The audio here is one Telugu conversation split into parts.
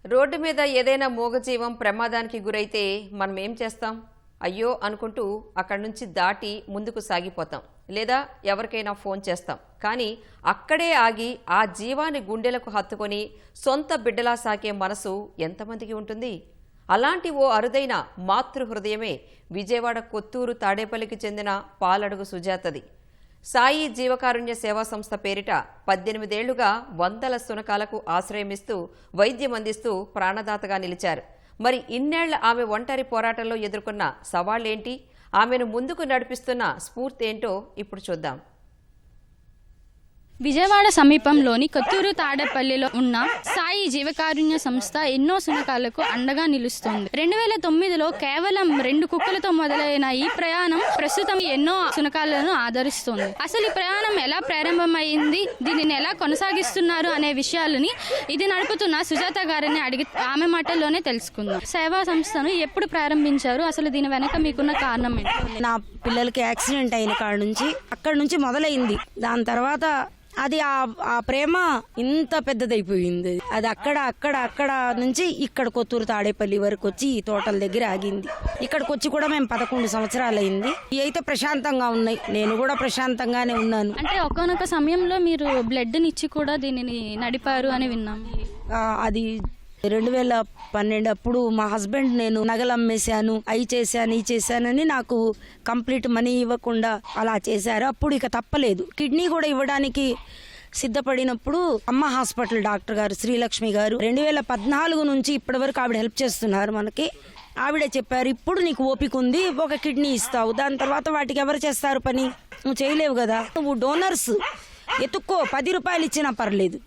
రోడ్డు మీద ఏదైనా మూగజీవం ప్రమాదానికి గురైతే మనం ఏం చేస్తాం? అయ్యో అనుకుంటూ అక్కడి నుంచి దాటి ముందుకు సాగిపోతాం, లేదా ఎవరికైనా ఫోన్ చేస్తాం. కానీ అక్కడే ఆగి ఆ జీవాన్ని గుండెలకు హత్తుకొని సొంత బిడ్డలా సాకే మనసు ఎంతమందికి ఉంటుంది? అలాంటి ఓ అరుదైన మాతృహృదయమే విజయవాడ కొత్తూరు తాడేపల్లికి చెందిన పాలడుగు సుజాతది. సాయి జీవకారుణ్య సేవా సంస్థ పేరిట 18 ఏళ్లుగా వందల శునకాలకు ఆశ్రయమిస్తూ వైద్యం అందిస్తూ ప్రాణదాతగా నిలిచారు. మరి ఇన్నేళ్ల ఆమె ఒంటరి పోరాటంలో ఎదుర్కొన్న సవాళ్లేంటి? ఆమెను ముందుకు నడిపిస్తున్న స్ఫూర్తి ఏంటో ఇప్పుడు చూద్దాం. విజయవాడ సమీపంలోని కొత్తూరు తాడేపల్లిలో ఉన్న సాయి జీవకారుణ్య సంస్థ ఎన్నో శునకాలకు అండగా నిలుస్తోంది. 2009లో కేవలం 2 కుక్కలతో మొదలైన ఈ ప్రయాణం ప్రస్తుతం ఎన్నో శునకాలను ఆదరిస్తోంది. అసలు ఈ ప్రయాణం ఎలా ప్రారంభమైంది, దీనిని ఎలా కొనసాగిస్తున్నారు అనే విషయాలని ఇది నడుపుతున్న సుజాత గారిని అడిగి ఆమె మాటల్లోనే తెలుసుకుందాం. సేవా సంస్థను ఎప్పుడు ప్రారంభించారు, అసలు దీని వెనక మీకున్న కారణం ఏంటి? నా పిల్లలకి యాక్సిడెంట్ అయిన కాడ నుంచి అక్కడి నుంచి మొదలైంది. దాని తర్వాత అది ఆ ప్రేమ ఇంత పెద్దదైపోయింది. అది అక్కడ నుంచి ఇక్కడ కొత్తూరు తాడేపల్లి వరకు వచ్చి ఈ తోటల దగ్గర ఆగింది. ఇక్కడికి వచ్చి కూడా మేము 11 సంవత్సరాలు అయింది. ఇవి అయితే ప్రశాంతంగా ఉన్నాయి. నేను కూడా ప్రశాంతంగానే ఉన్నాను. అంటే ఒక్కొక్క సమయంలో మీరు బ్లడ్ నిచ్చి కూడా దీనిని నడిపారు అని విన్నాం. అది 2012 అప్పుడు మా హస్బెండ్ నేను నగలు అమ్మేశాను, అవి చేశాను, ఈ చేశానని నాకు కంప్లీట్ మనీ ఇవ్వకుండా అలా చేశారు. అప్పుడు ఇక తప్పలేదు. కిడ్నీ కూడా ఇవ్వడానికి సిద్ధపడినప్పుడు అమ్మ హాస్పిటల్ డాక్టర్ గారు శ్రీలక్ష్మి గారు 2014 నుంచి ఇప్పటి వరకు ఆవిడ హెల్ప్ చేస్తున్నారు మనకి. ఆవిడే చెప్పారు, ఇప్పుడు నీకు ఓపిక ఉంది, ఒక కిడ్నీ ఇస్తావు, దాని తర్వాత వాటికి ఎవరు చేస్తారు పని, నువ్వు చేయలేవు కదా, నువ్వు డోనర్స్ ఎత్తుక్కో, 10 రూపాయలు ఇచ్చినా పర్లేదు,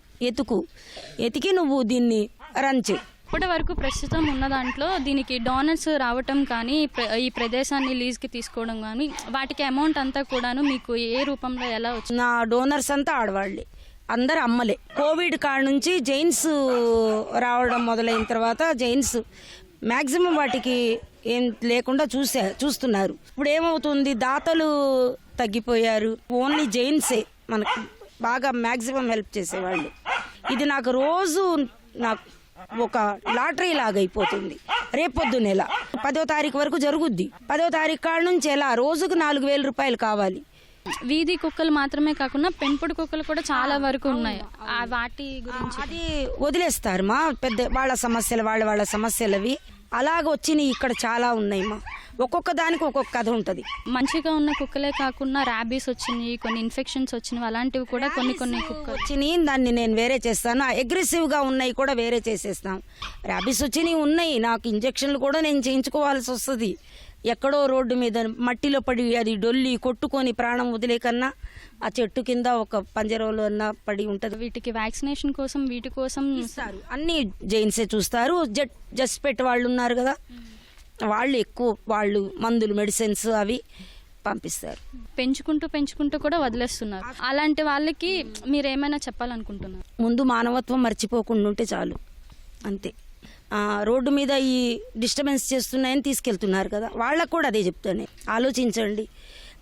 ఎతికి నువ్వు దీన్ని రన్ చేయి. ఇప్పటి వరకు ప్రస్తుతం ఉన్న దాంట్లో దీనికి డోనర్స్ రావటం కానీ, ఈ ప్రదేశాన్ని లీజ్కి తీసుకోవడం కానీ, వాటికి అమౌంట్ అంతా కూడాను మీకు ఏ రూపంలో ఎలా వచ్చింది? నా డోనర్స్ అంతా ఆడవాళ్ళే, అందరు అమ్మలే. కోవిడ్ కాడ నుంచి జైన్స్ రావడం మొదలైన తర్వాత జైన్స్ మ్యాక్సిమం వాటికి ఏం లేకుండా చూస్తున్నారు. ఇప్పుడు ఏమవుతుంది, దాతలు తగ్గిపోయారు, ఓన్లీ జైన్సే మనకు బాగా మ్యాక్సిమం హెల్ప్ చేసేవాళ్ళు. ఇది నాకు రోజు నాకు ఒక లాటరీ లాగా అయిపోతుంది. రేపొద్దు నెల 10వ తారీఖు వరకు జరుగుద్ది. 10వ తారీఖు కాడ నుంచి ఎలా రోజుకు 4,000 రూపాయలు కావాలి. వీధి కుక్కలు మాత్రమే కాకుండా పెంపుడు కుక్కలు కూడా చాలా వరకు ఉన్నాయి. వాటి గురించి అది వదిలేస్తారు మా పెద్ద వాళ్ళ సమస్యలు, వాళ్ళ సమస్యలు అవి అలాగ వచ్చినాయి. ఇక్కడ చాలా ఉన్నాయి మా, ఒక్కొక్క దానికి ఒక్కొక్క కథ ఉంటుంది. మంచిగా ఉన్న కుక్కలే కాకుండా ర్యాబీస్ వచ్చినాయి, కొన్ని ఇన్ఫెక్షన్స్ వచ్చినవి, అలాంటివి కూడా కొన్ని కుక్కలు వచ్చినాయి. దాన్ని నేను వేరే చేస్తాను. అగ్రెసివ్గా ఉన్నాయి కూడా వేరే చేసేస్తాం. ర్యాబీస్ వచ్చినాయి ఉన్నాయి, నాకు ఇంజక్షన్లు కూడా నేను చేయించుకోవాల్సి వస్తుంది. ఎక్కడో రోడ్డు మీద మట్టిలో పడి అది డొల్లి కొట్టుకొని ప్రాణం వదిలే కన్నా ఆ చెట్టు కింద ఒక పంజరంలో అన్నా పడి ఉంటుంది. వీటికి వ్యాక్సినేషన్ కోసం వీటి కోసం ఇస్తారు, అన్ని జైన్సే చూస్తారు. జస్ట్ పెట్టి వాళ్ళు ఉన్నారు కదా, వాళ్ళు ఎక్కువ వాళ్ళు మందులు మెడిసిన్స్ అవి పంపిస్తారు. పెంచుకుంటూ కూడా వదిలేస్తున్నారు. అలాంటి వాళ్ళకి మీరు ఏమైనా చెప్పాలనుకుంటున్నారు? ముందు మానవత్వం మర్చిపోకుండా ఉంటే చాలు, అంతే. రోడ్డు మీద ఈ డిస్టర్బెన్స్ చేస్తున్నాయని తీసుకెళ్తున్నారు కదా, వాళ్ళకు కూడా అదే చెప్తాను, ఆలోచించండి.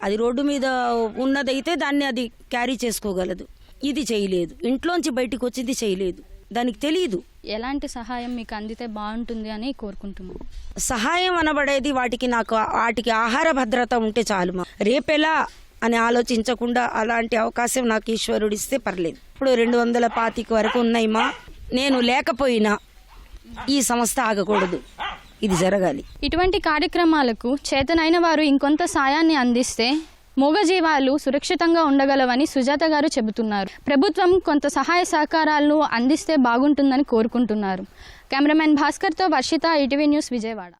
అది రోడ్డు మీద ఉన్నదైతే దాన్ని అది క్యారీ చేసుకోగలదు, ఇది చేయలేదు. ఇంట్లోంచి బయటికి వచ్చింది చేయలేదు, దానికి తెలియదు. ఎలాంటి సహాయం మీకు అందితే బాగుంటుంది అని కోరుకుంటున్నాను? సహాయం అనబడేది వాటికి ఆహార భద్రత ఉంటే చాలు. రేపెలా అని ఆలోచించకుండా అలాంటి అవకాశం నాకు ఈశ్వరుడు ఇస్తే పర్లేదు. ఇప్పుడు 225 వరకు ఉన్నాయి మా. నేను లేకపోయినా ఈ సంస్థ ఆగకూడదు, ఇది జరగాలి. ఇటువంటి కార్యక్రమాలకు చేతనైన వారు ఇంకొంత సాయాన్ని అందిస్తే మూగజీవాలు సురక్షితంగా ఉండగలవని సుజాత గారు చెబుతున్నారు. ప్రభుత్వం కొంత సహాయ సహకారాలను అందిస్తే బాగుంటుందని కోరుకుంటున్నారు. కెమెరామెన్ భాస్కర్తో వర్షిత, ఈటీవీ న్యూస్, విజయవాడ.